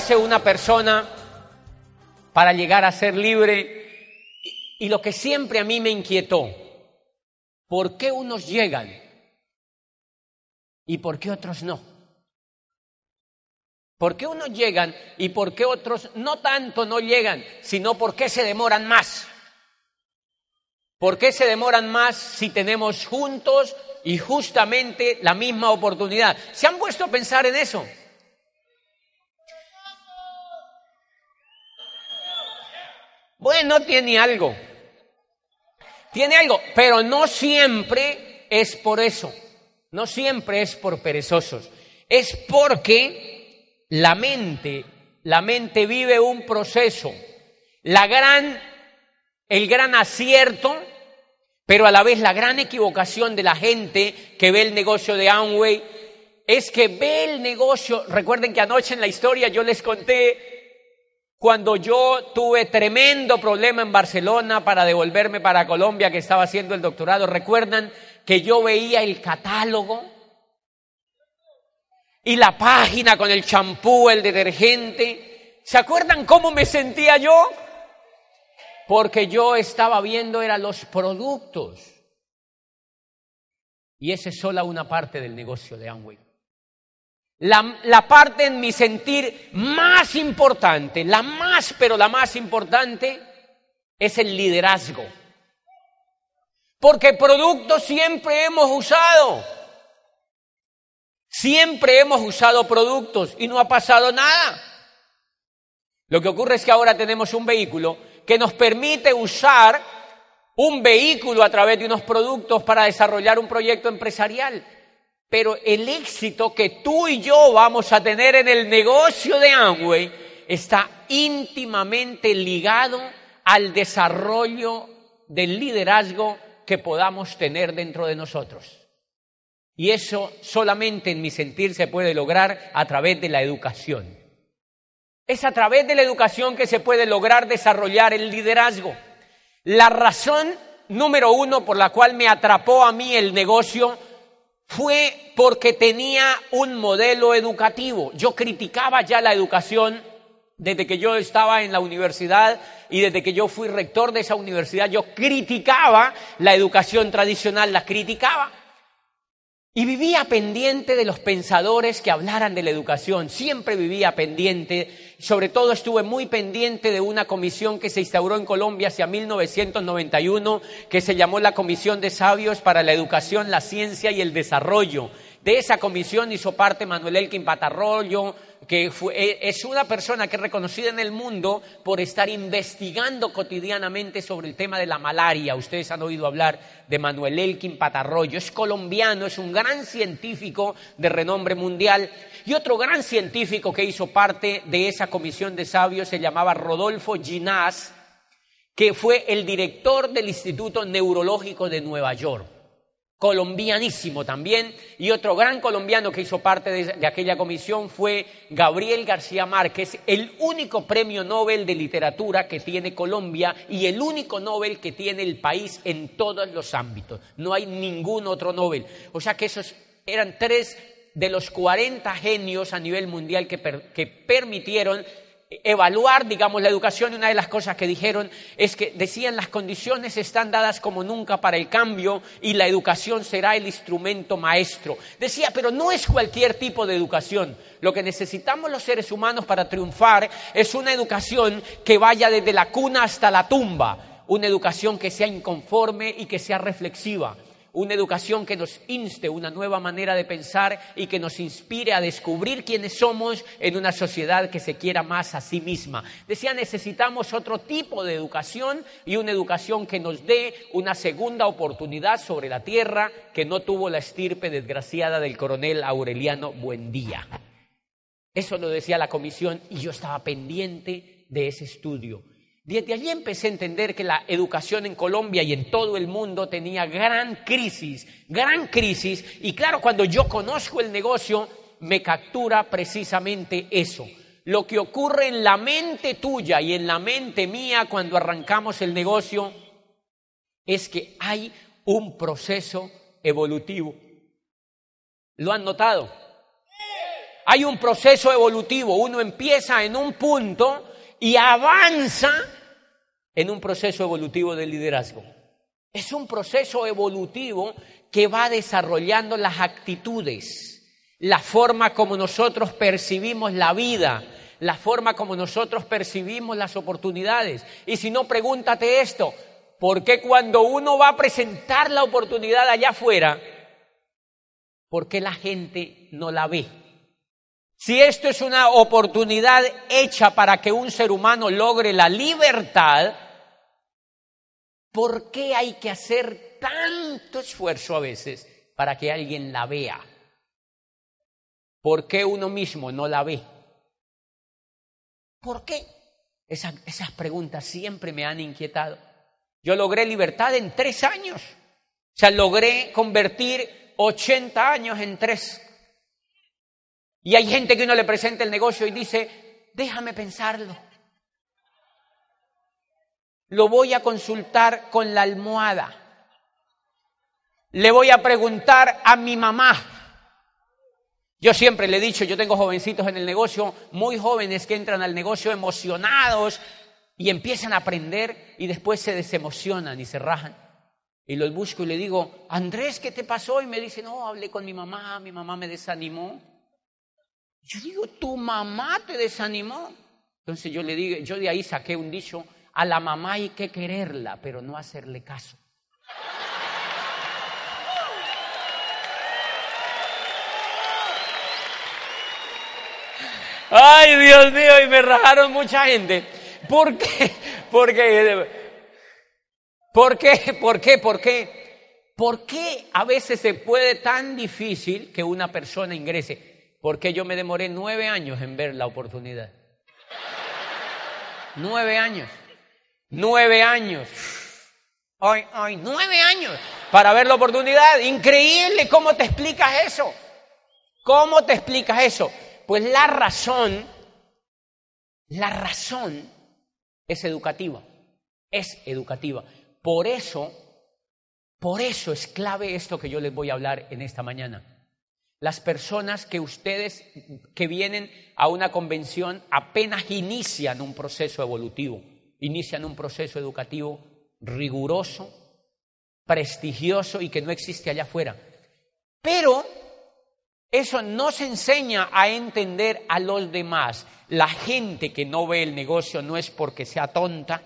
hace una persona para llegar a ser libre? Y lo que siempre a mí me inquietó, ¿por qué unos llegan y por qué otros no? ¿Por qué unos llegan y por qué otros no tanto no llegan, sino por qué se demoran más? ¿Por qué se demoran más si tenemos juntos y justamente la misma oportunidad? ¿Se han puesto a pensar en eso? Bueno, tiene algo, pero no siempre es por eso, no siempre es por perezosos, es porque la mente vive un proceso, el gran acierto, pero a la vez la gran equivocación de la gente que ve el negocio de Amway es que ve el negocio. Recuerden que anoche en la historia yo les conté cuando yo tuve tremendo problema en Barcelona para devolverme para Colombia, que estaba haciendo el doctorado. ¿Recuerdan que yo veía el catálogo y la página con el champú, el detergente? ¿Se acuerdan cómo me sentía yo? Porque yo estaba viendo eran los productos. Y esa es solo una parte del negocio de Amway. La parte en mi sentir más importante, la más importante, es el liderazgo. Porque productos siempre hemos usado. Siempre hemos usado productos y no ha pasado nada. Lo que ocurre es que ahora tenemos un vehículo que nos permite usar un vehículo a través de unos productos para desarrollar un proyecto empresarial. Pero el éxito que tú y yo vamos a tener en el negocio de Amway está íntimamente ligado al desarrollo del liderazgo que podamos tener dentro de nosotros. Y eso solamente en mi sentir se puede lograr a través de la educación. Es a través de la educación que se puede lograr desarrollar el liderazgo. La razón número uno por la cual me atrapó a mí el negocio fue porque tenía un modelo educativo. Yo criticaba ya la educación desde que yo estaba en la universidad y desde que yo fui rector de esa universidad. Yo criticaba la educación tradicional, la criticaba. Y vivía pendiente de los pensadores que hablaran de la educación. Siempre vivía pendiente. Sobre todo estuve muy pendiente de una comisión que se instauró en Colombia hacia 1991, que se llamó la Comisión de Sabios para la Educación, la Ciencia y el Desarrollo. De esa comisión hizo parte Manuel Elkin Patarroyo, que es una persona que es reconocida en el mundo por estar investigando cotidianamente sobre el tema de la malaria. Ustedes han oído hablar de Manuel Elkin Patarroyo. Es colombiano, es un gran científico de renombre mundial. Y otro gran científico que hizo parte de esa comisión de sabios se llamaba Rodolfo Ginás, que fue el director del Instituto Neurológico de Nueva York. Colombianísimo también. Y otro gran colombiano que hizo parte de aquella comisión fue Gabriel García Márquez, el único premio Nobel de literatura que tiene Colombia y el único Nobel que tiene el país en todos los ámbitos. No hay ningún otro Nobel. O sea que esos eran 3 de los 40 genios a nivel mundial que permitieron evaluar, digamos, la educación. Y una de las cosas que dijeron es que decían: las condiciones están dadas como nunca para el cambio y la educación será el instrumento maestro. Decía, pero no es cualquier tipo de educación. Lo que necesitamos los seres humanos para triunfar es una educación que vaya desde la cuna hasta la tumba, una educación que sea inconforme y que sea reflexiva. Una educación que nos inste una nueva manera de pensar y que nos inspire a descubrir quiénes somos en una sociedad que se quiera más a sí misma. Decía, necesitamos otro tipo de educación y una educación que nos dé una segunda oportunidad sobre la tierra que no tuvo la estirpe desgraciada del coronel Aureliano Buendía. Eso lo decía la comisión y yo estaba pendiente de ese estudio. Desde allí empecé a entender que la educación en Colombia y en todo el mundo tenía gran crisis, y claro, cuando yo conozco el negocio, me captura precisamente eso. Lo que ocurre en la mente tuya y en la mente mía cuando arrancamos el negocio es que hay un proceso evolutivo. ¿Lo han notado? Hay un proceso evolutivo. Uno empieza en un punto y avanza en un proceso evolutivo de liderazgo. Es un proceso evolutivo que va desarrollando las actitudes, la forma como nosotros percibimos la vida, la forma como nosotros percibimos las oportunidades. Y si no, pregúntate esto: ¿por qué cuando uno va a presentar la oportunidad allá afuera, por qué la gente no la ve? Si esto es una oportunidad hecha para que un ser humano logre la libertad, ¿por qué hay que hacer tanto esfuerzo a veces para que alguien la vea? ¿Por qué uno mismo no la ve? ¿Por qué? Esas preguntas siempre me han inquietado. Yo logré libertad en 3 años. O sea, logré convertir 80 años en 3. Y hay gente que uno le presenta el negocio y dice: déjame pensarlo. Lo voy a consultar con la almohada. Le voy a preguntar a mi mamá. Yo siempre le he dicho, yo tengo jovencitos en el negocio, muy jóvenes que entran al negocio emocionados y empiezan a aprender y después se desemocionan y se rajan. Y los busco y le digo: Andrés, ¿qué te pasó? Y me dice: no, hablé con mi mamá me desanimó. Yo digo: ¿tu mamá te desanimó? Entonces yo le digo, yo de ahí saqué un dicho: a la mamá hay que quererla, pero no hacerle caso. Ay, Dios mío, y me rajaron mucha gente. ¿Por qué? ¿Por qué a veces se puede tan difícil que una persona ingrese? ¿Por qué yo me demoré 9 años en ver la oportunidad? 9 años. 9 años. Ay, 9 años para ver la oportunidad. Increíble. ¿Cómo te explicas eso? ¿Cómo te explicas eso? Pues la razón es educativa. Es educativa. Por eso es clave esto que yo les voy a hablar en esta mañana. Las personas que ustedes que vienen a una convención apenas inician un proceso evolutivo, inician un proceso educativo riguroso, prestigioso y que no existe allá afuera. Pero eso no se enseña a entender a los demás. La gente que no ve el negocio no es porque sea tonta,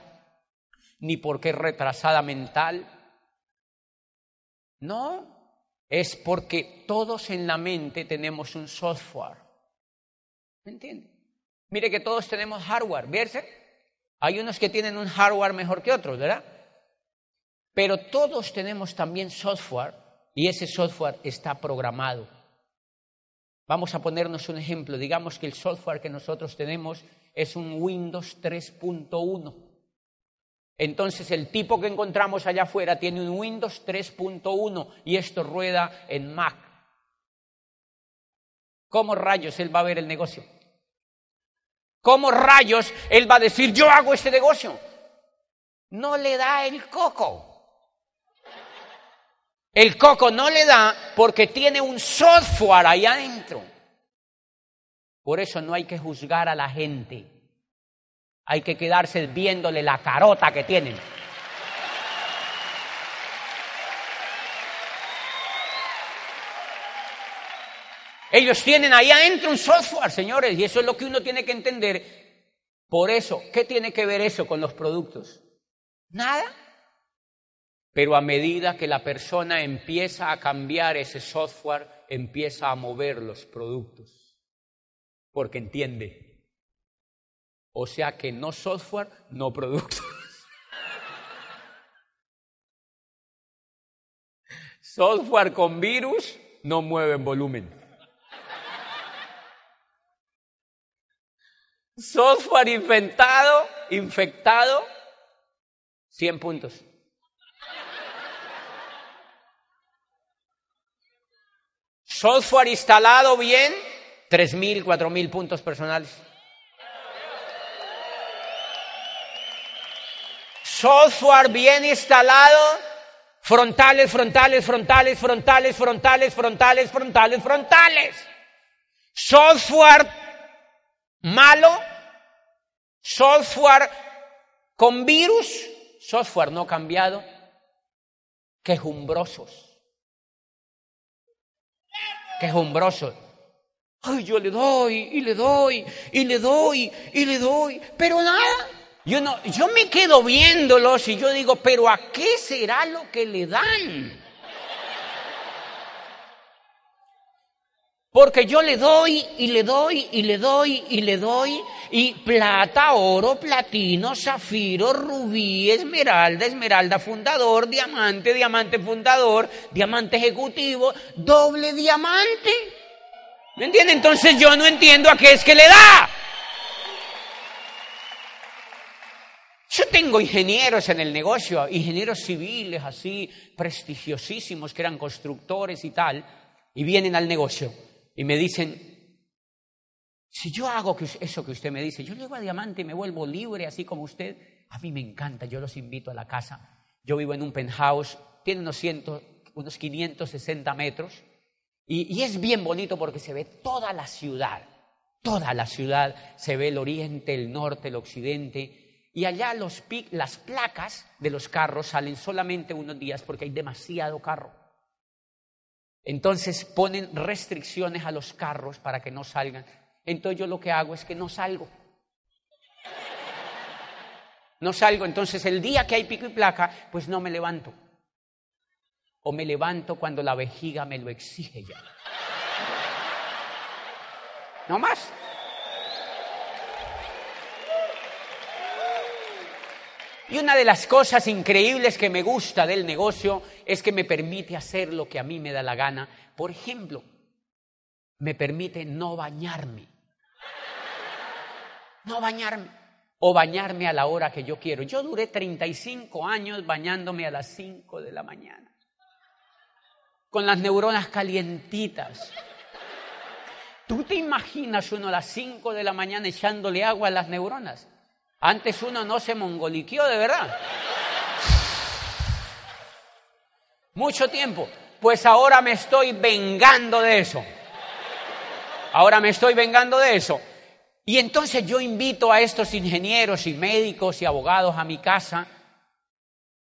ni porque es retrasada mental. No, es porque todos en la mente tenemos un software. ¿Me entiende? Mire que todos tenemos hardware, ¿verse? Hay unos que tienen un hardware mejor que otros, ¿verdad? Pero todos tenemos también software y ese software está programado. Vamos a ponernos un ejemplo. Digamos que el software que nosotros tenemos es un Windows 3.1. Entonces el tipo que encontramos allá afuera tiene un Windows 3.1 y esto rueda en Mac. ¿Cómo rayos él va a ver el negocio? ¿Cómo rayos él va a decir: yo hago este negocio? No le da el coco. El coco no le da porque tiene un software ahí adentro. Por eso no hay que juzgar a la gente. Hay que quedarse viéndole la carota que tienen. Ellos tienen ahí adentro un software, señores, y eso es lo que uno tiene que entender. Por eso, ¿qué tiene que ver eso con los productos? Nada. Pero a medida que la persona empieza a cambiar ese software, empieza a mover los productos. Porque entiende. O sea que no software, no productos. Software con virus no mueven volumen. Software infectado, 100 puntos. Software instalado bien, 3.000, 4.000 puntos personales. Software bien instalado, frontales. Software malo, software con virus, software no cambiado, quejumbrosos. Quejumbrosos. Ay, yo le doy, y le doy, y le doy, y le doy, pero nada. Yo me quedo viéndolos y yo digo, pero ¿a qué será lo que le dan? Porque yo le doy, y le doy, y le doy, y le doy, y plata, oro, platino, zafiro, rubí, esmeralda, esmeralda fundador, diamante, diamante fundador, diamante ejecutivo, doble diamante. ¿Me entiende? Entonces yo no entiendo a qué es que le da. Yo tengo ingenieros en el negocio, ingenieros civiles así, prestigiosísimos, que eran constructores y tal, y vienen al negocio y me dicen, si yo hago eso que usted me dice, yo llego a diamante y me vuelvo libre así como usted, a mí me encanta, yo los invito a la casa. Yo vivo en un penthouse, tiene unos 560 metros, y es bien bonito porque se ve toda la ciudad, se ve el oriente, el norte, el occidente. Y allá las placas de los carros salen solamente unos días porque hay demasiado carro. Entonces ponen restricciones a los carros para que no salgan. Entonces yo lo que hago es que no salgo. No salgo, entonces el día que hay pico y placa, pues no me levanto. O me levanto cuando la vejiga me lo exige ya. No más. Y una de las cosas increíbles que me gusta del negocio es que me permite hacer lo que a mí me da la gana. Por ejemplo, me permite no bañarme. No bañarme. O bañarme a la hora que yo quiero. Yo duré 35 años bañándome a las 5 de la mañana. Con las neuronas calientitas. ¿Tú te imaginas uno a las 5 de la mañana echándole agua a las neuronas? Antes uno no se mongoliqueó de verdad. Mucho tiempo. Pues ahora me estoy vengando de eso. Y entonces yo invito a estos ingenieros y médicos y abogados a mi casa.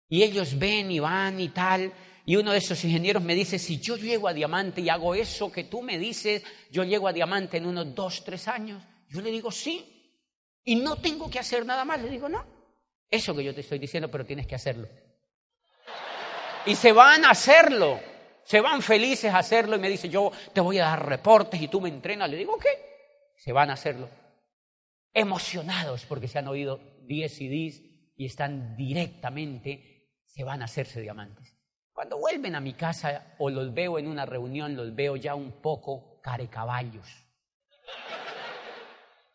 Y ellos ven y van y tal. Y uno de esos ingenieros me dice, si yo llego a diamante y hago eso que tú me dices, yo llego a diamante en unos 2, 3 años. Yo le digo, sí. Y no tengo que hacer nada más. Le digo, no. Eso que yo te estoy diciendo, pero tienes que hacerlo. Y se van a hacerlo. Se van felices a hacerlo y me dicen, yo te voy a dar reportes y tú me entrenas. Le digo, ¿qué? Se van a hacerlo. Emocionados porque se han oído 10 CDs y están directamente, se van a hacerse diamantes. Cuando vuelven a mi casa o los veo en una reunión, los veo ya un poco carecaballos.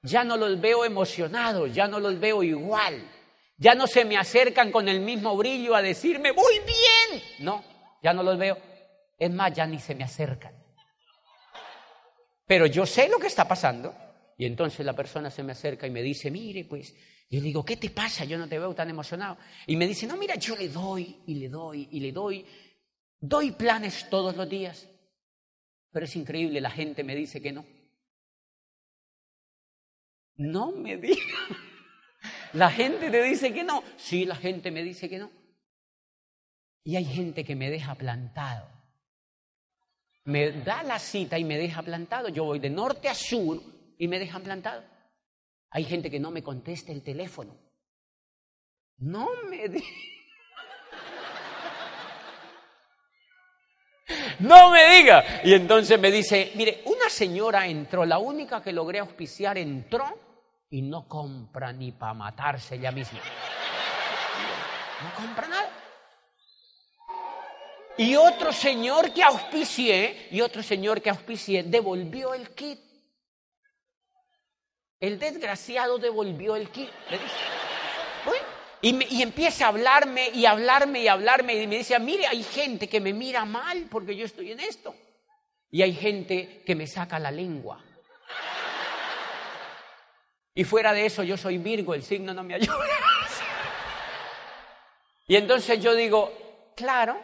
Ya no los veo emocionados, ya no los veo igual. Ya no se me acercan con el mismo brillo a decirme, ¡muy bien! No, ya no los veo. Es más, ya ni se me acercan. Pero yo sé lo que está pasando. Y entonces la persona se me acerca y me dice, mire, pues, yo digo, ¿qué te pasa? Yo no te veo tan emocionado. Y me dice, no, mira, yo le doy, y le doy, y le doy. Doy planes todos los días. Pero es increíble, la gente me dice que no. No me digas. La gente te dice que no. Sí, la gente me dice que no. Y hay gente que me deja plantado. Me da la cita y me deja plantado. Yo voy de norte a sur y me dejan plantado. Hay gente que no me contesta el teléfono. No me digas. No me diga. Y entonces me dice, mire, una señora entró, la única que logré auspiciar entró y no compra ni para matarse ella misma. No compra nada. Y otro señor que auspicié devolvió el kit. El desgraciado devolvió el kit. Le dije, bueno, y empieza a hablarme y me dice, mire, hay gente que me mira mal porque yo estoy en esto. Y hay gente que me saca la lengua. Y fuera de eso, yo soy Virgo, el signo no me ayuda. Y entonces yo digo, claro,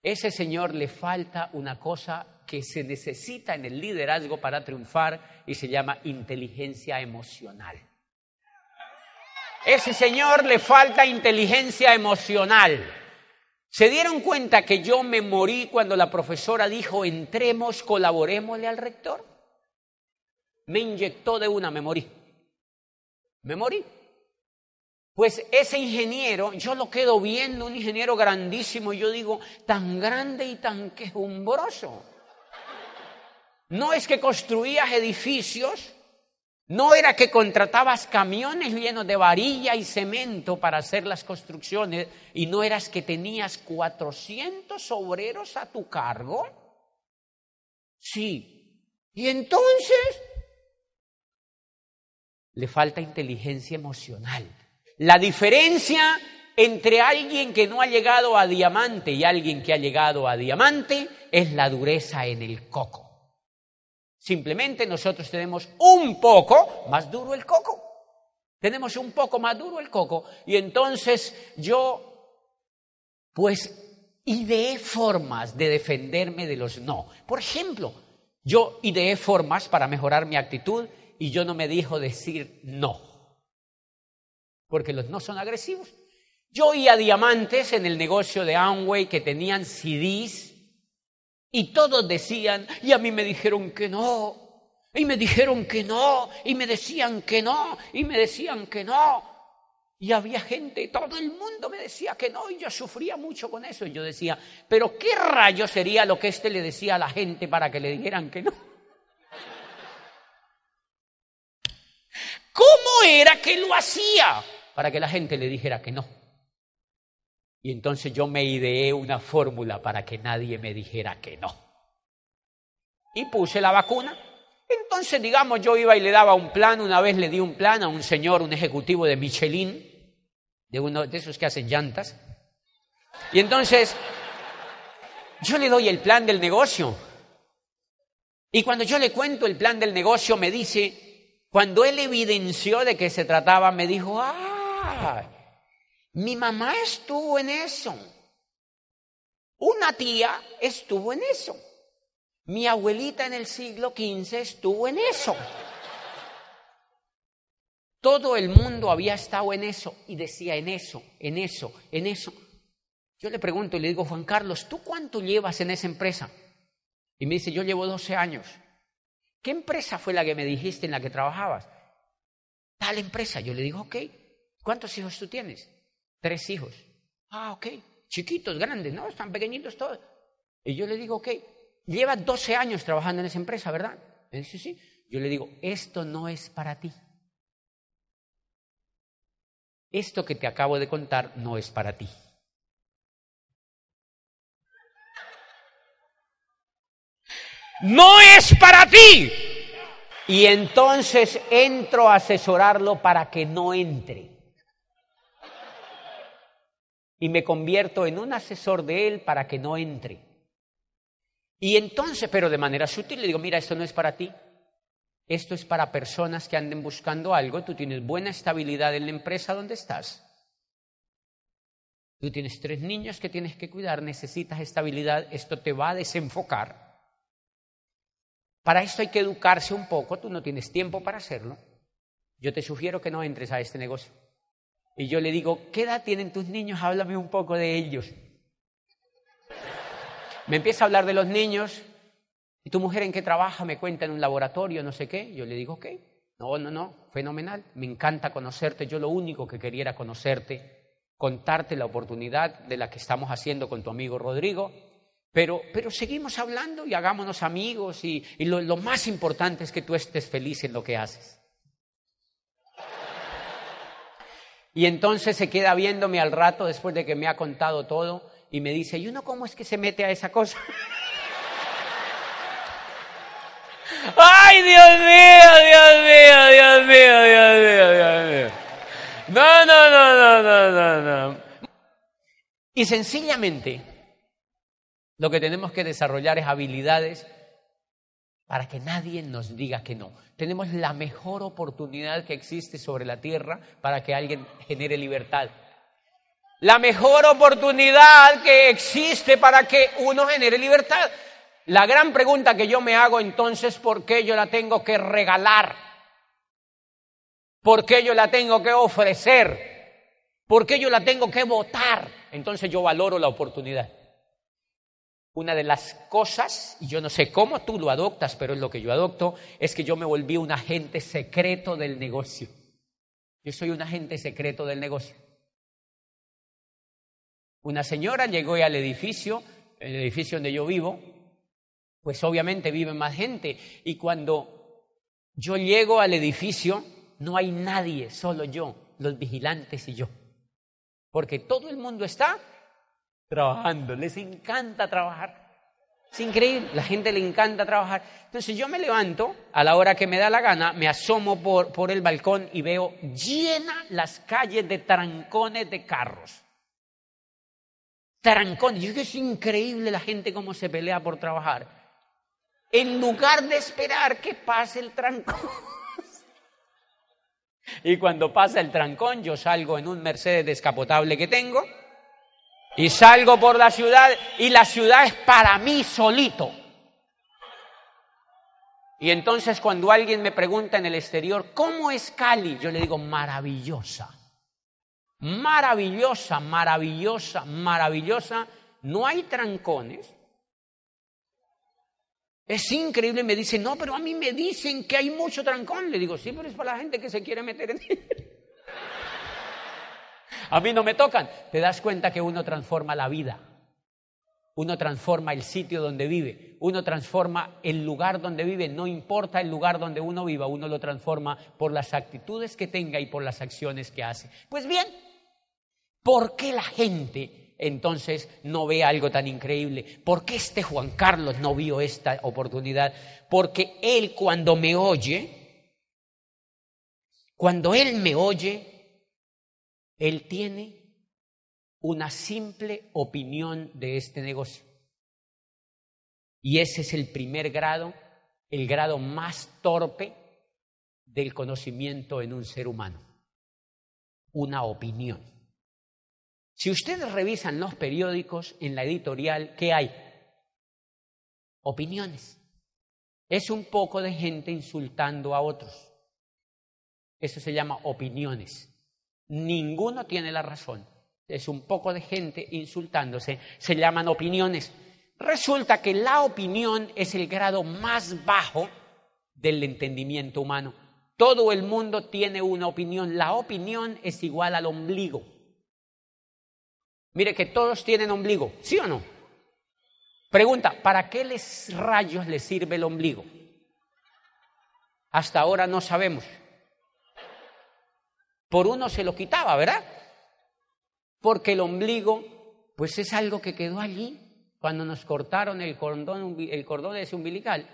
ese señor le falta una cosa que se necesita en el liderazgo para triunfar y se llama inteligencia emocional. Ese señor le falta inteligencia emocional. ¿Se dieron cuenta que yo me morí cuando la profesora dijo entremos, colaborémosle al rector? Me inyectó de una, me morí. Me morí. Pues ese ingeniero, yo lo quedo viendo, un ingeniero grandísimo, y yo digo, tan grande y tan quejumbroso. No es que construías edificios, no era que contratabas camiones llenos de varilla y cemento para hacer las construcciones, y no eras que tenías 400 obreros a tu cargo. Sí. Y entonces le falta inteligencia emocional. La diferencia entre alguien que no ha llegado a diamante y alguien que ha llegado a diamante es la dureza en el coco. Simplemente nosotros tenemos un poco más duro el coco. Tenemos un poco más duro el coco. Y entonces yo, pues, ideé formas de defenderme de los no. Por ejemplo, yo ideé formas para mejorar mi actitud y yo no me dejo decir no. Porque los no son agresivos. Yo oía diamantes en el negocio de Amway que tenían CDs y todos decían, y a mí me dijeron que no, y me dijeron que no, y me decían que no, y me decían que no. Y había gente, todo el mundo me decía que no, y yo sufría mucho con eso. Y yo decía, pero ¿qué rayo sería lo que le decía a la gente para que le dijeran que no? ¿Cómo era que lo hacía para que la gente le dijera que no? Y entonces yo me ideé una fórmula para que nadie me dijera que no. Y puse la vacuna. Entonces, digamos, yo iba y le daba un plan. Una vez le di un plan a un señor, un ejecutivo de Michelin, de uno de esos que hacen llantas. Y entonces, yo le doy el plan del negocio. Y cuando yo le cuento el plan del negocio, me dice, cuando él evidenció de qué se trataba, me dijo, mi mamá estuvo en eso. Una tía estuvo en eso. Mi abuelita en el siglo XV estuvo en eso. Todo el mundo había estado en eso y decía en eso, en eso, en eso. Yo le pregunto y le digo, Juan Carlos, ¿tú cuánto llevas en esa empresa? Y me dice, yo llevo 12 años. ¿Qué empresa fue la que me dijiste en la que trabajabas? Tal empresa. Yo le digo, ok. ¿Cuántos hijos tú tienes? 3 hijos. Ok. Chiquitos, grandes, ¿no? Están pequeñitos todos. Y yo le digo, ok. Llevas 12 años trabajando en esa empresa, ¿verdad? Me dice, sí. Yo le digo, esto no es para ti. Esto que te acabo de contar no es para ti. ¡No es para ti! Y entonces entro a asesorarlo para que no entre. Y me convierto en un asesor de él para que no entre. Y entonces, pero de manera sutil, le digo, mira, esto no es para ti. Esto es para personas que anden buscando algo. Tú tienes buena estabilidad en la empresa donde estás. Tú tienes 3 niños que tienes que cuidar, necesitas estabilidad. Esto te va a desenfocar. Para esto hay que educarse un poco. Tú no tienes tiempo para hacerlo. Yo te sugiero que no entres a este negocio. Y yo le digo, ¿qué edad tienen tus niños? Háblame un poco de ellos. Me empieza a hablar de los niños. ¿Y tu mujer en qué trabaja? Me cuenta en un laboratorio, no sé qué. Yo le digo, ok. No, fenomenal. Me encanta conocerte. Yo lo único que quería era conocerte, contarte la oportunidad de la que estamos haciendo con tu amigo Rodrigo. Pero seguimos hablando y hagámonos amigos. Y lo más importante es que tú estés feliz en lo que haces. Y entonces se queda viéndome al rato después de que me ha contado todo y me dice, ¿y uno cómo es que se mete a esa cosa? ¡Ay, Dios mío, Dios mío, Dios mío, Dios mío, Dios mío! No. Y sencillamente, lo que tenemos que desarrollar es habilidades para que nadie nos diga que no. Tenemos la mejor oportunidad que existe sobre la tierra para que alguien genere libertad. La mejor oportunidad que existe para que uno genere libertad. La gran pregunta que yo me hago entonces, ¿por qué yo la tengo que regalar? ¿Por qué yo la tengo que ofrecer? ¿Por qué yo la tengo que votar? Entonces yo valoro la oportunidad. Una de las cosas, y yo no sé cómo tú lo adoptas, pero es lo que yo adopto, es que yo me volví un agente secreto del negocio. Yo soy un agente secreto del negocio. Una señora llegó al edificio, el edificio donde yo vivo, pues obviamente vive más gente. Y cuando yo llego al edificio, no hay nadie, solo yo, los vigilantes y yo. Porque todo el mundo está trabajando, les encanta trabajar. Es increíble, la gente le encanta trabajar. Entonces yo me levanto a la hora que me da la gana, me asomo por el balcón y veo llenas las calles de trancones de carros. Trancones, yo creo que es increíble la gente cómo se pelea por trabajar. En lugar de esperar que pase el trancón. Y cuando pasa el trancón, yo salgo en un Mercedes descapotable que tengo y salgo por la ciudad y la ciudad es para mí solito. Y entonces cuando alguien me pregunta en el exterior, ¿cómo es Cali? Yo le digo, maravillosa. Maravillosa, maravillosa, maravillosa. No hay trancones. Es increíble, me dicen, no, pero a mí me dicen que hay mucho trancón. Le digo, sí, pero es para la gente que se quiere meter en él. A mí no me tocan. Te das cuenta que uno transforma la vida. Uno transforma el sitio donde vive. Uno transforma el lugar donde vive. No importa el lugar donde uno viva, uno lo transforma por las actitudes que tenga y por las acciones que hace. Pues bien, ¿por qué la gente entonces no ve algo tan increíble? ¿Por qué este Juan Carlos no vio esta oportunidad? Porque él cuando me oye, él tiene una simple opinión de este negocio. Y ese es el primer grado, el grado más torpe del conocimiento en un ser humano. Una opinión. Si ustedes revisan los periódicos, en la editorial, ¿qué hay? Opiniones. Es un poco de gente insultando a otros. Eso se llama opiniones. Ninguno tiene la razón. Es un poco de gente insultándose. Se llaman opiniones. Resulta que la opinión es el grado más bajo del entendimiento humano. Todo el mundo tiene una opinión. La opinión es igual al ombligo. Mire que todos tienen ombligo, ¿sí o no? Pregunta, ¿para qué rayos les sirve el ombligo? Hasta ahora no sabemos. Por uno se lo quitaba, ¿verdad? Porque el ombligo, pues es algo que quedó allí cuando nos cortaron el cordón ese umbilical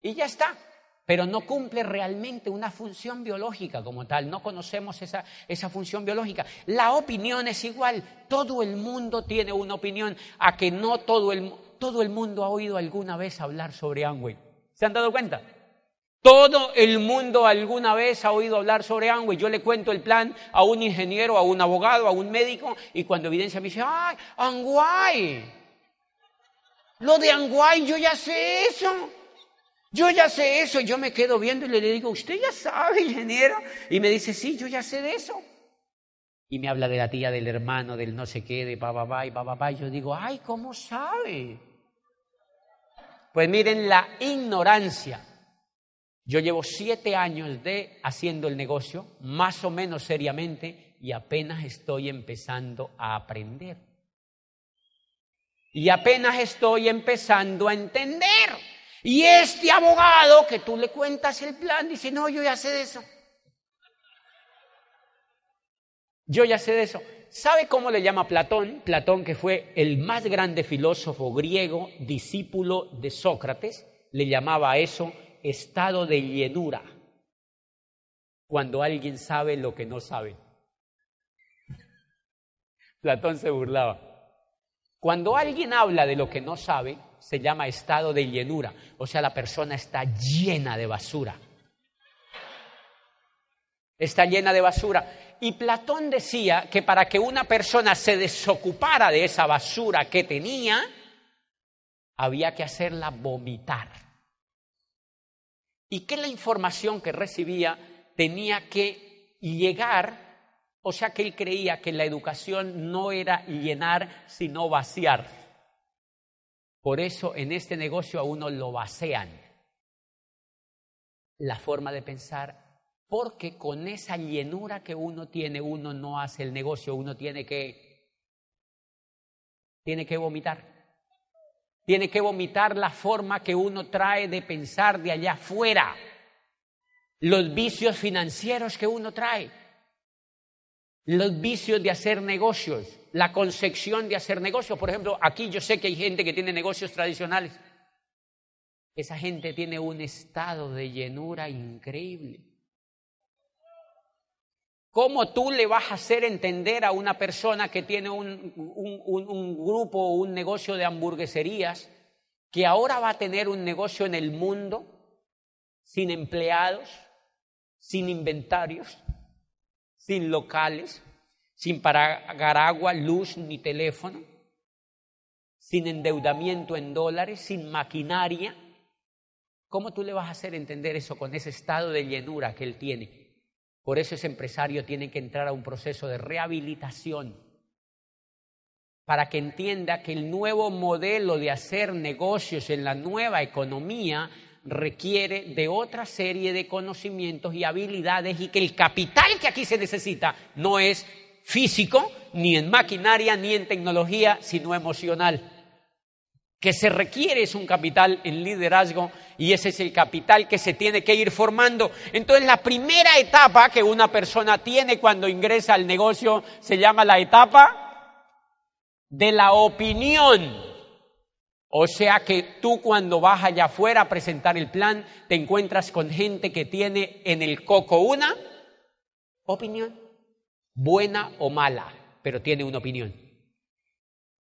y ya está. Pero no cumple realmente una función biológica como tal. No conocemos esa función biológica. La opinión es igual. Todo el mundo tiene una opinión. A que no todo el mundo ha oído alguna vez hablar sobre Amway. ¿Se han dado cuenta? Todo el mundo alguna vez ha oído hablar sobre Amway. Yo le cuento el plan a un ingeniero, a un abogado, a un médico, y cuando evidencia me dice, ¡ay, Amway! Lo de Amway, yo ya sé eso. Yo ya sé eso. Yo me quedo viendo y le digo, ¿usted ya sabe, ingeniero? Y me dice, sí, yo ya sé de eso. Y me habla de la tía, del hermano, del no sé qué, de papá y papá. Y yo digo, ¡ay, cómo sabe! Pues miren la ignorancia. Yo llevo 7 años haciendo el negocio, más o menos seriamente, y apenas estoy empezando a aprender. Y apenas estoy empezando a entender. Y este abogado que tú le cuentas el plan dice, no, yo ya sé de eso. Yo ya sé de eso. ¿Sabe cómo le llama Platón? Platón, que fue el más grande filósofo griego, discípulo de Sócrates, le llamaba a eso estado de llenura. Cuando alguien sabe lo que no sabe. Platón se burlaba. Cuando alguien habla de lo que no sabe, se llama estado de llenura. O sea, la persona está llena de basura. Está llena de basura. Y Platón decía que para que una persona se desocupara de esa basura que tenía, había que hacerla vomitar. Y que la información que recibía tenía que llegar, o sea que él creía que la educación no era llenar, sino vaciar. Por eso en este negocio a uno lo vacían la forma de pensar, porque con esa llenura que uno tiene, uno no hace el negocio, uno tiene que vomitar. Tiene que vomitar la forma que uno trae de pensar de allá afuera, los vicios financieros que uno trae, los vicios de hacer negocios, la concepción de hacer negocios. Por ejemplo, aquí yo sé que hay gente que tiene negocios tradicionales. Esa gente tiene un estado de llenura increíble. ¿Cómo tú le vas a hacer entender a una persona que tiene un grupo o un negocio de hamburgueserías que ahora va a tener un negocio en el mundo sin empleados, sin inventarios, sin locales, sin pagar agua, luz ni teléfono, sin endeudamiento en dólares, sin maquinaria? ¿Cómo tú le vas a hacer entender eso con ese estado de llenura que él tiene? Por eso ese empresario tiene que entrar a un proceso de rehabilitación para que entienda que el nuevo modelo de hacer negocios en la nueva economía requiere de otra serie de conocimientos y habilidades, y que el capital que aquí se necesita no es físico, ni en maquinaria, ni en tecnología, sino emocional. Que se requiere es un capital en liderazgo, y ese es el capital que se tiene que ir formando. Entonces, la primera etapa que una persona tiene cuando ingresa al negocio se llama la etapa de la opinión. O sea que tú cuando vas allá afuera a presentar el plan, te encuentras con gente que tiene en el coco una opinión, buena o mala, pero tiene una opinión.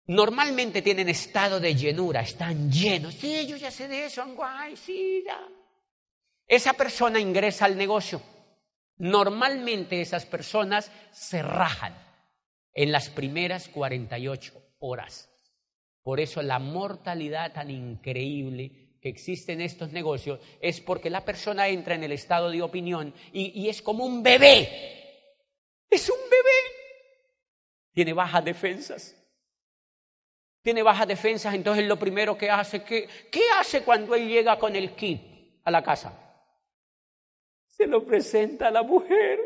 Normalmente tienen estado de llenura, están llenos. Sí, yo ya sé de eso, guay, sí, ya. Esa persona ingresa al negocio. Normalmente esas personas se rajan en las primeras 48 horas. Por eso la mortalidad tan increíble que existe en estos negocios es porque la persona entra en el estado de opinión y es como un bebé. Es un bebé. Tiene bajas defensas. Entonces lo primero que hace, ¿qué hace cuando él llega con el kit a la casa? Se lo presenta a la mujer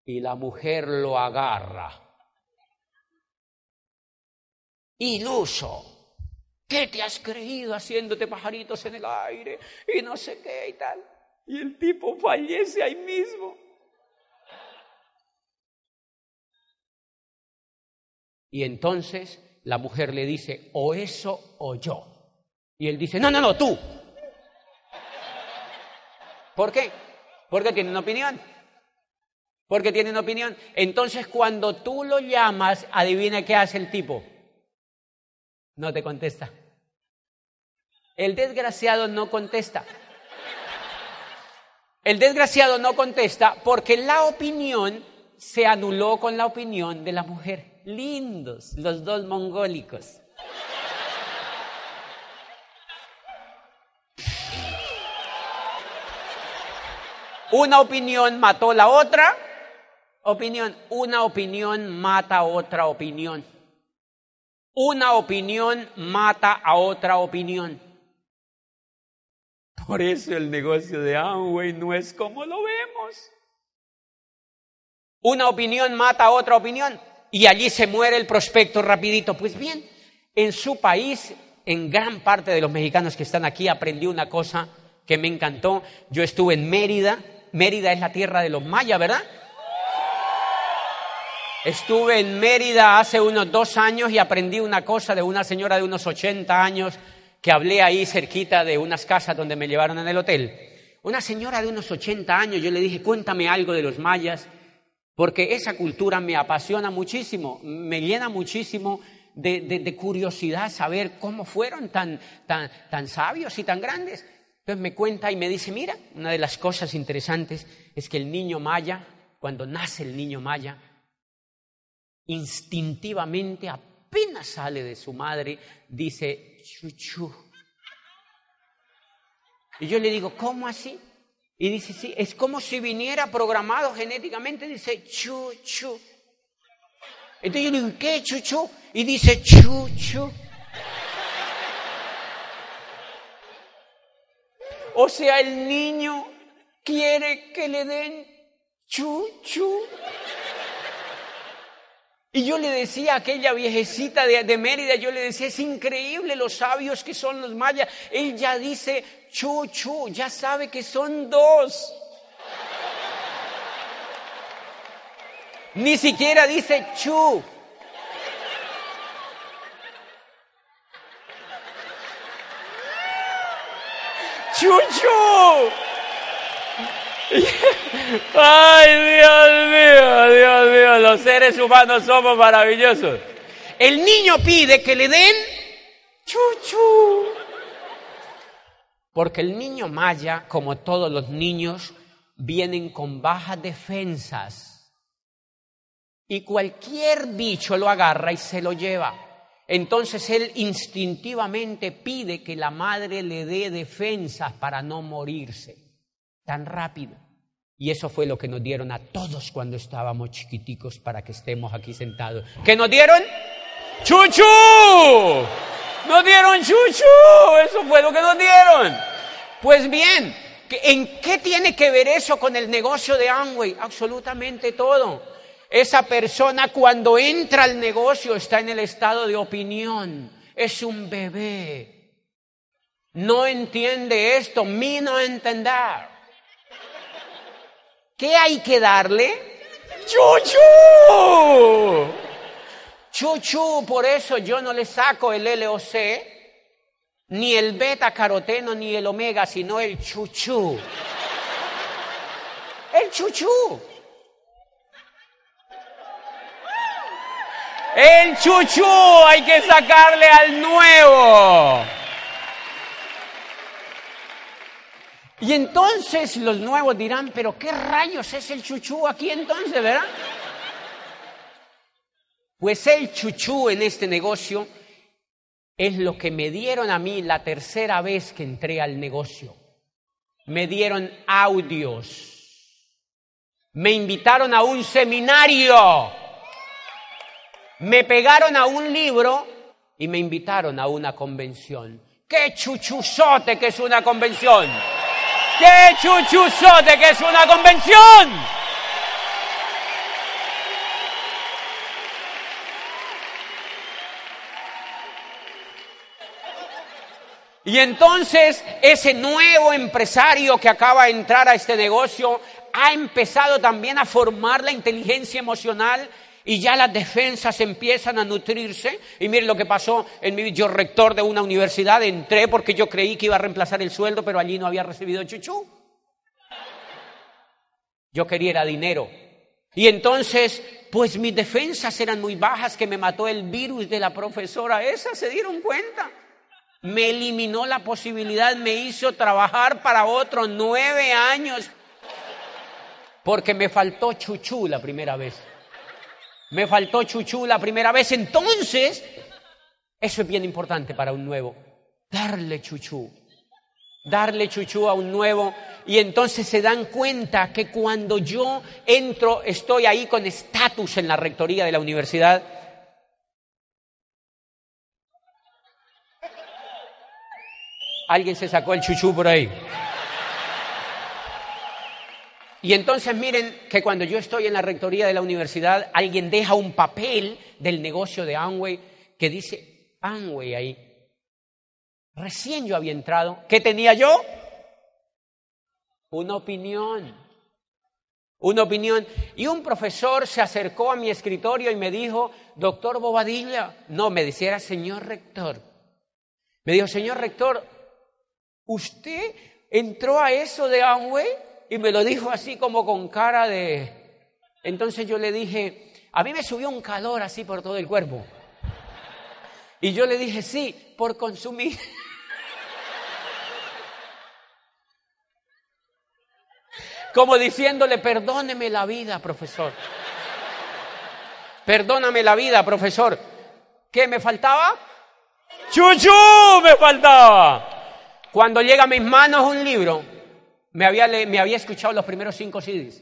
y la mujer lo agarra. Iluso, ¿qué te has creído haciéndote pajaritos en el aire? Y no sé qué y tal. Y el tipo fallece ahí mismo. Y entonces la mujer le dice, o eso o yo. Y él dice, no, tú. ¿Por qué? Porque tiene una opinión. Entonces, cuando tú lo llamas, adivina qué hace el tipo. No te contesta. El desgraciado no contesta. Porque la opinión se anuló con la opinión de la mujer. Lindos, los dos mongólicos. Una opinión mató la otra opinión. Una opinión mata otra opinión. Una opinión mata a otra opinión. Por eso el negocio de Amway no es como lo vemos. Una opinión mata a otra opinión y allí se muere el prospecto rapidito. Pues bien, en su país, en gran parte de los mexicanos que están aquí, aprendí una cosa que me encantó. Yo estuve en Mérida. Mérida es la tierra de los mayas, ¿verdad? Estuve en Mérida hace unos 2 años y aprendí una cosa de una señora de unos 80 años que hablé ahí cerquita de unas casas donde me llevaron en el hotel. Una señora de unos 80 años, yo le dije, cuéntame algo de los mayas, porque esa cultura me apasiona muchísimo, me llena muchísimo de curiosidad saber cómo fueron tan sabios y tan grandes. Entonces me cuenta y me dice, mira, una de las cosas interesantes es que el niño maya, cuando nace el niño maya, instintivamente apenas sale de su madre, dice chuchu. Y yo le digo, ¿cómo así? Y dice, sí, es como si viniera programado genéticamente, dice chuchu. Entonces yo le digo, ¿qué chuchu? Y dice chuchu. O sea, el niño quiere que le den chuchu. Y yo le decía a aquella viejecita de Mérida, yo le decía, es increíble los sabios que son los mayas. Él ya dice chuchu, ya sabe que son dos. Ni siquiera dice chu. ¡Chuchu! ¡Ay, Dios mío! Los seres humanos somos maravillosos. El niño pide que le den chuchu. Porque el niño maya, como todos los niños, vienen con bajas defensas. Y cualquier bicho lo agarra y se lo lleva. Entonces él instintivamente pide que la madre le dé defensas para no morirse tan rápido. Y eso fue lo que nos dieron a todos cuando estábamos chiquiticos para que estemos aquí sentados. ¿Qué nos dieron? ¡Chuchu! ¡Nos dieron chuchu! Eso fue lo que nos dieron. Pues bien, ¿en qué tiene que ver eso con el negocio de Amway? Absolutamente todo. Esa persona cuando entra al negocio está en el estado de opinión. Es un bebé. No entiende esto, mí no entender. ¿Qué hay que darle? ¡Chuchu! Chuchu, por eso yo no le saco el LOC, ni el beta caroteno, ni el omega, sino el chuchu. El chuchu. El chuchu hay que sacarle al nuevo. Y entonces los nuevos dirán, pero ¿qué rayos es el chuchú aquí entonces, verdad? Pues el chuchú en este negocio es lo que me dieron a mí la tercera vez que entré al negocio. Me dieron audios. Me invitaron a un seminario. Me pegaron a un libro y me invitaron a una convención. ¡Qué chuchuzote que es una convención! ¡Qué chuchuzote que es una convención! Y entonces ese nuevo empresario que acaba de entrar a este negocio ha empezado también a formar la inteligencia emocional y ya las defensas empiezan a nutrirse. Y miren lo que pasó en mi vida. Yo, rector de una universidad, entré porque yo creí que iba a reemplazar el sueldo, pero allí no había recibido chuchú. Yo quería era dinero. Y entonces, pues mis defensas eran muy bajas, que me mató el virus de la profesora esa, ¿se dieron cuenta? Me eliminó la posibilidad, me hizo trabajar para otros 9 años. Porque me faltó chuchú la primera vez. Me faltó chuchú la primera vez. Entonces, eso es bien importante para un nuevo. Darle chuchú. Darle chuchú a un nuevo. Y entonces se dan cuenta que cuando yo entro, estoy ahí con estatus en la rectoría de la universidad. Alguien se sacó el chuchú por ahí. Y entonces miren que cuando yo estoy en la rectoría de la universidad, alguien deja un papel del negocio de Amway que dice Amway ahí. Recién yo había entrado. ¿Qué tenía yo? Una opinión. Una opinión. Y un profesor se acercó a mi escritorio y me dijo, doctor Bobadilla, no, me decía, era señor rector. Me dijo, señor rector, ¿usted entró a eso de Amway? Y me lo dijo así como con cara de... Entonces yo le dije, a mí me subió un calor así por todo el cuerpo. Y yo le dije, sí, por consumir. Como diciéndole, perdóneme la vida, profesor. Perdóname la vida, profesor. ¿Qué me faltaba? ¡Chuchú! Me faltaba. Cuando llega a mis manos un libro, me había escuchado los primeros 5 CDs.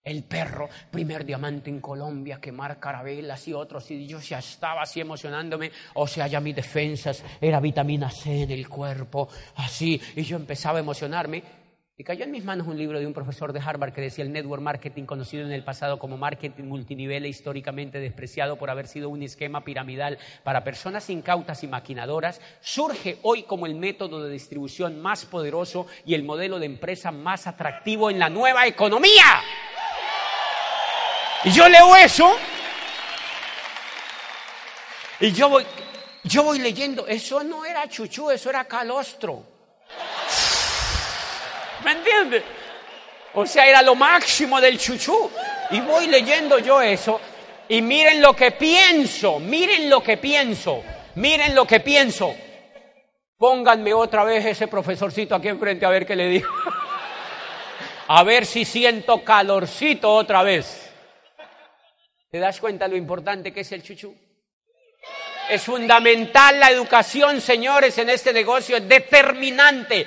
El perro, primer diamante en Colombia, quemar carabelas y otros. Y yo ya estaba así emocionándome. O sea, ya mis defensas, era vitamina C en el cuerpo, así. Y yo empezaba a emocionarme. Y cayó en mis manos un libro de un profesor de Harvard que decía: el network marketing, conocido en el pasado como marketing multinivel e históricamente despreciado por haber sido un esquema piramidal para personas incautas y maquinadoras, surge hoy como el método de distribución más poderoso y el modelo de empresa más atractivo en la nueva economía. Y yo leo eso y yo voy leyendo. Eso no era chuchú, eso era calostro. ¿Me entiendes? O sea, era lo máximo del chuchú. Y voy leyendo yo eso y miren lo que pienso, miren lo que pienso, miren lo que pienso. Pónganme otra vez ese profesorcito aquí enfrente a ver qué le digo. A ver si siento calorcito otra vez. ¿Te das cuenta lo importante que es el chuchú? Es fundamental la educación, señores, en este negocio. Es determinante.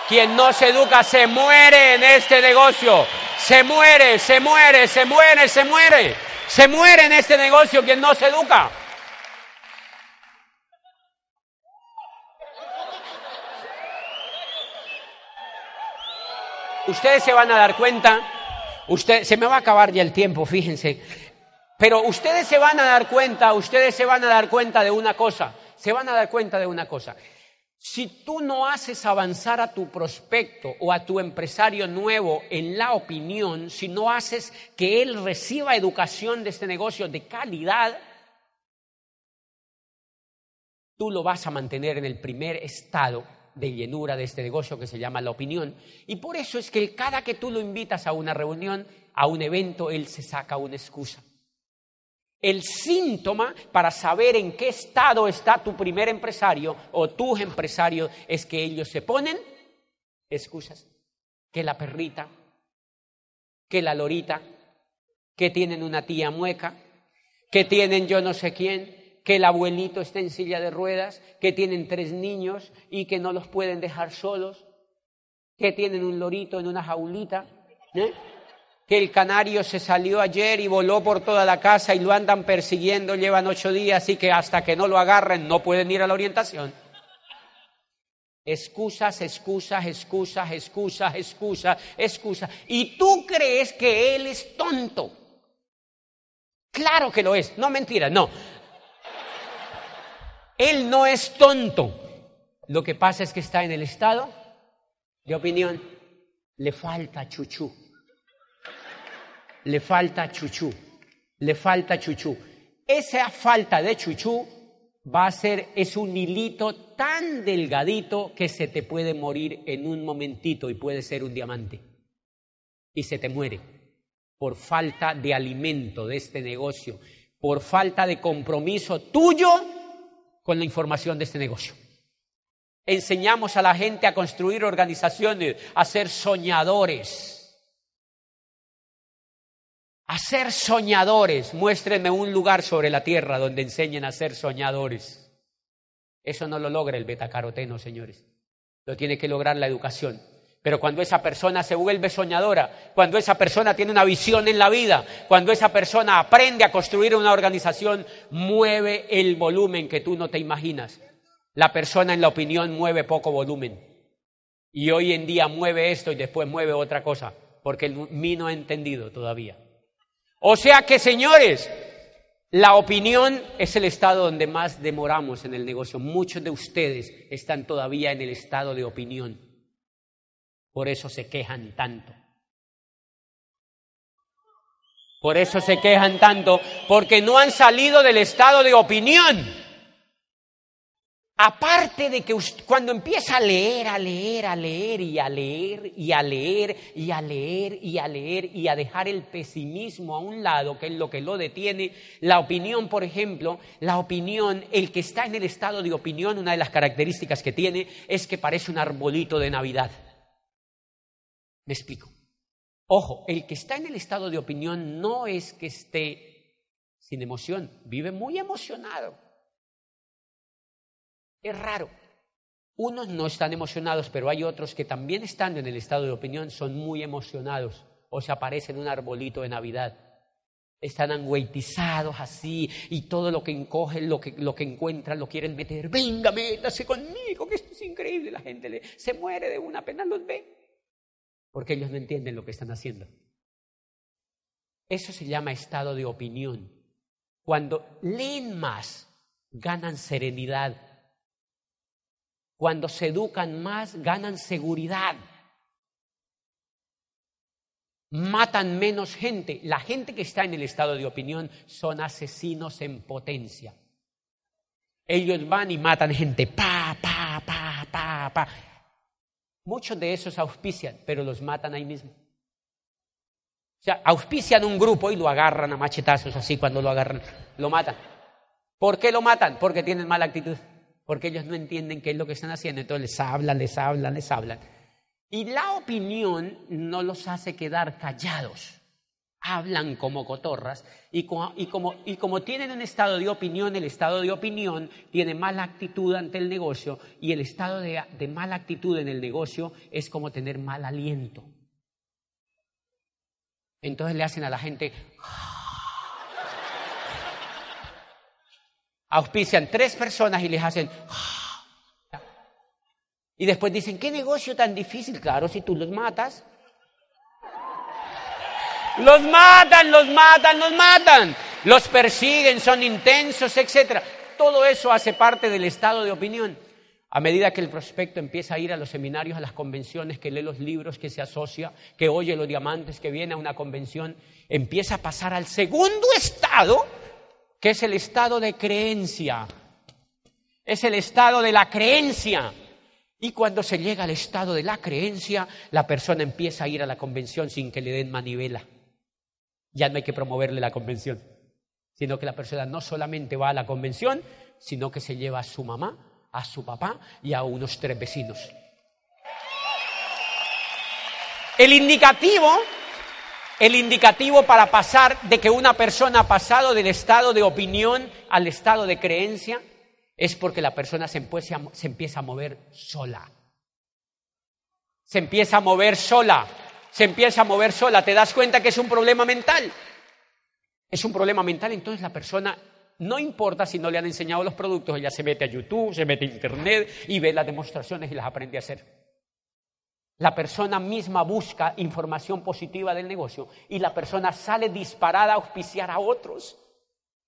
Quien no se educa se muere en este negocio. Se muere, se muere, se muere, se muere. Se muere en este negocio quien no se educa. Ustedes se van a dar cuenta. Se me va a acabar ya el tiempo, fíjense. Pero ustedes se van a dar cuenta de una cosa. Se van a dar cuenta de una cosa. Si tú no haces avanzar a tu prospecto o a tu empresario nuevo en la opinión, si no haces que él reciba educación de este negocio de calidad, tú lo vas a mantener en el primer estado de llenura de este negocio que se llama la opinión. Y por eso es que cada que tú lo invitas a una reunión, a un evento, él se saca una excusa. El síntoma para saber en qué estado está tu primer empresario o tus empresarios es que ellos se ponen excusas. Que la perrita, que la lorita, que tienen una tía mueca, que tienen yo no sé quién, que el abuelito está en silla de ruedas, que tienen 3 niños y que no los pueden dejar solos, que tienen un lorito en una jaulita, que el canario se salió ayer y voló por toda la casa y lo andan persiguiendo, llevan 8 días y que hasta que no lo agarren no pueden ir a la orientación. Excusas, excusas, excusas, excusas, excusas, excusas. Y tú crees que él es tonto. Claro que lo es, no mentiras, no. Él no es tonto. Lo que pasa es que está en el estado de opinión. Le falta chuchú. Le falta chuchú, le falta chuchú. Esa falta de chuchú es un hilito tan delgadito que se te puede morir en un momentito y puede ser un diamante. Y se te muere por falta de alimento de este negocio, por falta de compromiso tuyo con la información de este negocio. Enseñamos a la gente a construir organizaciones, a ser soñadores. A ser soñadores. Muéstrenme un lugar sobre la tierra donde enseñen a ser soñadores. Eso no lo logra el betacaroteno, señores. Lo tiene que lograr la educación. Pero cuando esa persona se vuelve soñadora, cuando esa persona tiene una visión en la vida, cuando esa persona aprende a construir una organización, mueve el volumen que tú no te imaginas. La persona en la opinión mueve poco volumen. Y hoy en día mueve esto y después mueve otra cosa, porque mí no ha entendido todavía. O sea que, señores, la opinión es el estado donde más demoramos en el negocio. Muchos de ustedes están todavía en el estado de opinión. Por eso se quejan tanto. Por eso se quejan tanto, porque no han salido del estado de opinión. Aparte de que cuando empieza a leer y a leer y a leer y a leer y a leer y a dejar el pesimismo a un lado, que es lo que lo detiene, la opinión, por ejemplo, el que está en el estado de opinión, una de las características que tiene es que parece un arbolito de Navidad. ¿Me explico? Ojo, el que está en el estado de opinión no es que esté sin emoción, vive muy emocionado. Es raro. Unos no están emocionados, pero hay otros que también estando en el estado de opinión son muy emocionados o se aparecen un arbolito de Navidad. Están angüetizados así y todo lo que encogen, lo que encuentran lo quieren meter. Venga, métase conmigo, que esto es increíble. La gente se muere de una pena, los ve. Porque ellos no entienden lo que están haciendo. Eso se llama estado de opinión. Cuando leen más, ganan serenidad. Cuando se educan más, ganan seguridad. Matan menos gente. La gente que está en el estado de opinión son asesinos en potencia. Ellos van y matan gente. Pa. Muchos de esos auspician, pero los matan ahí mismo. O sea, auspician un grupo y lo agarran a machetazos así, cuando lo agarran, lo matan. ¿Por qué lo matan? Porque tienen mala actitud. Porque ellos no entienden qué es lo que están haciendo, entonces les hablan. Y la opinión no los hace quedar callados. Hablan como cotorras y como tienen un estado de opinión, el estado de opinión tiene mala actitud ante el negocio y el estado de mala actitud en el negocio es como tener mal aliento. Entonces le hacen a la gente... Auspician 3 personas y les hacen... Y después dicen, ¿qué negocio tan difícil? Claro, si tú los matas. Los matan. Los persiguen, son intensos, etc. Todo eso hace parte del estado de opinión. A medida que el prospecto empieza a ir a los seminarios, a las convenciones, que lee los libros, que se asocia, que oye los diamantes, que viene a una convención, empieza a pasar al segundo estado, que es el estado de creencia. Es el estado de la creencia. Y cuando se llega al estado de la creencia, la persona empieza a ir a la convención sin que le den manivela. Ya no hay que promoverle la convención, sino que la persona no solamente va a la convención, sino que se lleva a su mamá, a su papá y a unos 3 vecinos. El indicativo para pasar de que una persona ha pasado del estado de opinión al estado de creencia es porque la persona se empieza a mover sola. Se empieza a mover sola. ¿Te das cuenta que es un problema mental? Es un problema mental, entonces la persona, no importa si no le han enseñado los productos, ella se mete a YouTube, se mete a Internet y ve las demostraciones y las aprende a hacer. La persona misma busca información positiva del negocio y la persona sale disparada a auspiciar a otros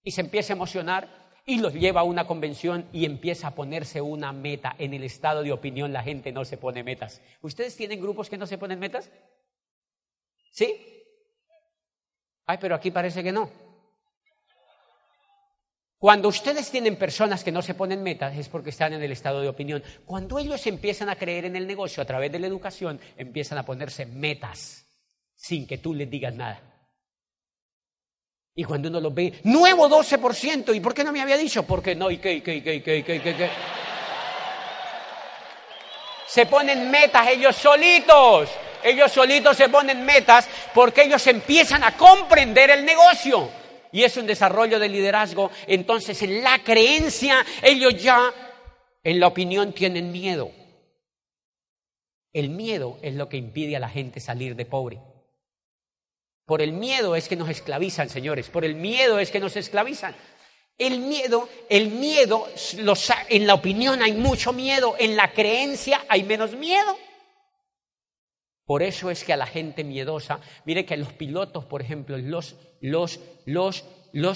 y se empieza a emocionar y los lleva a una convención y empieza a ponerse una meta. En el estado de opinión la gente no se pone metas. ¿Ustedes tienen grupos que no se ponen metas? ¿Sí? Ay, pero aquí parece que no. Cuando ustedes tienen personas que no se ponen metas es porque están en el estado de opinión. Cuando ellos empiezan a creer en el negocio a través de la educación, empiezan a ponerse metas sin que tú les digas nada. Y cuando uno los ve, nuevo 12%, ¿y por qué no me había dicho? Porque no, ¿y qué? Se ponen metas ellos solitos se ponen metas porque ellos empiezan a comprender el negocio. Y es un desarrollo de liderazgo. Entonces, en la creencia, ellos ya, en la opinión, tienen miedo. El miedo es lo que impide a la gente salir de pobre. Por el miedo es que nos esclavizan, señores. Por el miedo es que nos esclavizan. El miedo, en la opinión hay mucho miedo. En la creencia hay menos miedo. Por eso es que a la gente miedosa, mire que a los pilotos, por ejemplo, los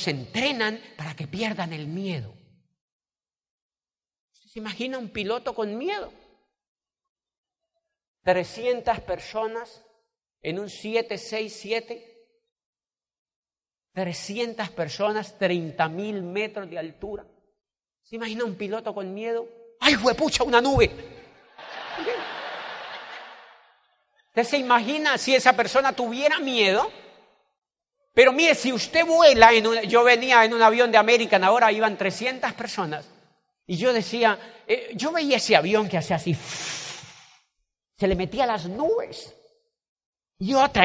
entrenan para que pierdan el miedo. ¿Usted se imagina un piloto con miedo? 300 personas en un 767, 300 personas, 30.000 metros de altura. ¿Se imagina un piloto con miedo? ¡Ay, juepucha, una nube! ¿Usted se imagina si esa persona tuviera miedo? Pero mire, si usted vuela, yo venía en un avión de American, ahora iban 300 personas, y yo decía, yo veía ese avión que hacía así, se le metía a las nubes, y otra,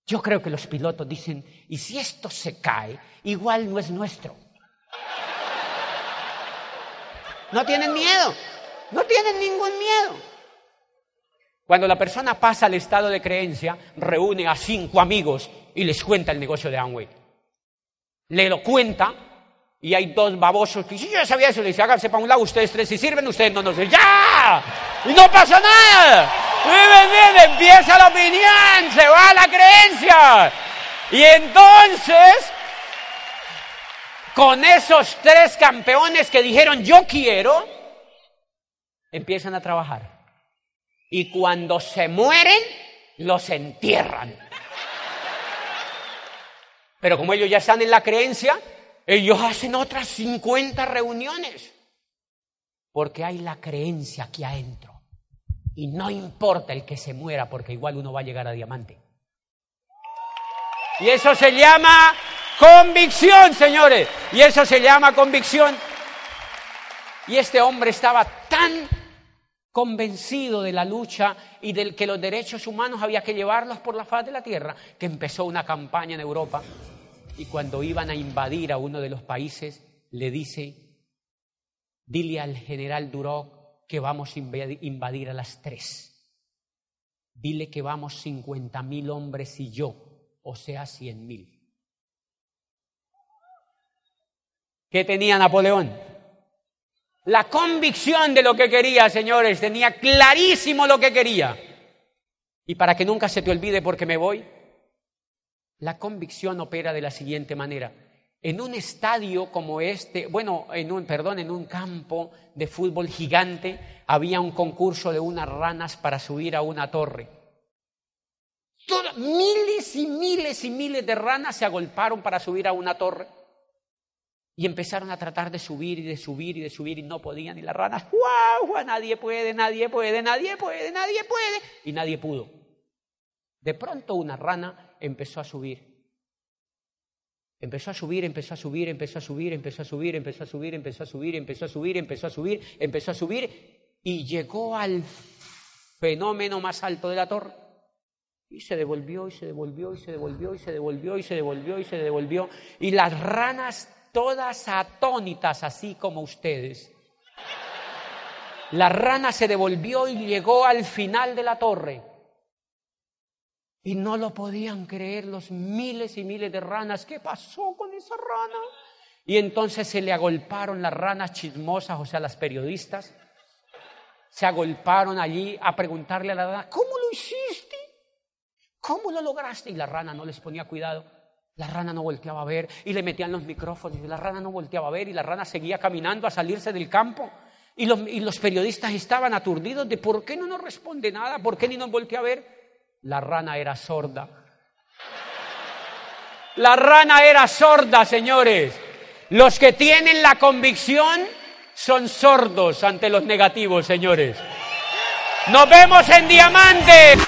Yo creo que los pilotos dicen, y si esto se cae, igual no es nuestro. No tienen miedo, no tienen ningún miedo. Cuando la persona pasa al estado de creencia, reúne a 5 amigos y les cuenta el negocio de Amway. Le lo cuenta y hay 2 babosos que dicen, yo ya sabía eso, le dice, háganse para un lado, ustedes 3 si sirven, ustedes no nos ven. ¡Ya! Y no pasa nada. Bien, empieza la opinión, se va la creencia. Y entonces, con esos 3 campeones que dijeron, yo quiero, empiezan a trabajar. Y cuando se mueren, los entierran. Pero como ellos ya están en la creencia, ellos hacen otras 50 reuniones. Porque hay la creencia aquí adentro. Y no importa el que se muera, porque igual uno va a llegar a diamante. Y eso se llama convicción, señores. Y eso se llama convicción. Y este hombre estaba tan convencido de la lucha y del que los derechos humanos había que llevarlos por la faz de la tierra, que empezó una campaña en Europa. Y cuando iban a invadir a uno de los países, le dice, dile al general Duroc que vamos a invadir a las 3. Dile que vamos 50.000 hombres y yo, o sea 100.000. ¿Qué tenía Napoleón? La convicción de lo que quería, señores, tenía clarísimo lo que quería. Y para que nunca se te olvide porque me voy, la convicción opera de la siguiente manera. En un estadio como este, en un campo de fútbol gigante, había un concurso de unas ranas para subir a una torre. Miles y miles y miles de ranas se agolparon para subir a una torre. Y empezaron a tratar de subir y de subir y de subir y no podían. Y las ranas, ¡guau! Nadie puede, nadie puede, nadie puede, nadie puede. Y nadie pudo. De pronto una rana empezó a subir. Empezó a subir, empezó a subir, empezó a subir, empezó a subir, empezó a subir, empezó a subir, empezó a subir, empezó a subir, empezó a subir y llegó al fenómeno más alto de la torre. Y se devolvió, y se devolvió, y se devolvió, y se devolvió, y se devolvió, y se devolvió. Y las ranas todas atónitas, así como ustedes. La rana se devolvió y llegó al final de la torre. Y no lo podían creer los miles y miles de ranas. ¿Qué pasó con esa rana? Y entonces se le agolparon las ranas chismosas, o sea, las periodistas. Se agolparon allí a preguntarle a la rana, ¿cómo lo hiciste? ¿Cómo lo lograste? Y la rana no les ponía cuidado. La rana no volteaba a ver y le metían los micrófonos y la rana no volteaba a ver y la rana seguía caminando a salirse del campo. Y los periodistas estaban aturdidos de ¿por qué no nos responde nada? ¿Por qué ni nos voltea a ver? La rana era sorda. La rana era sorda, señores. Los que tienen la convicción son sordos ante los negativos, señores. Nos vemos en Diamante.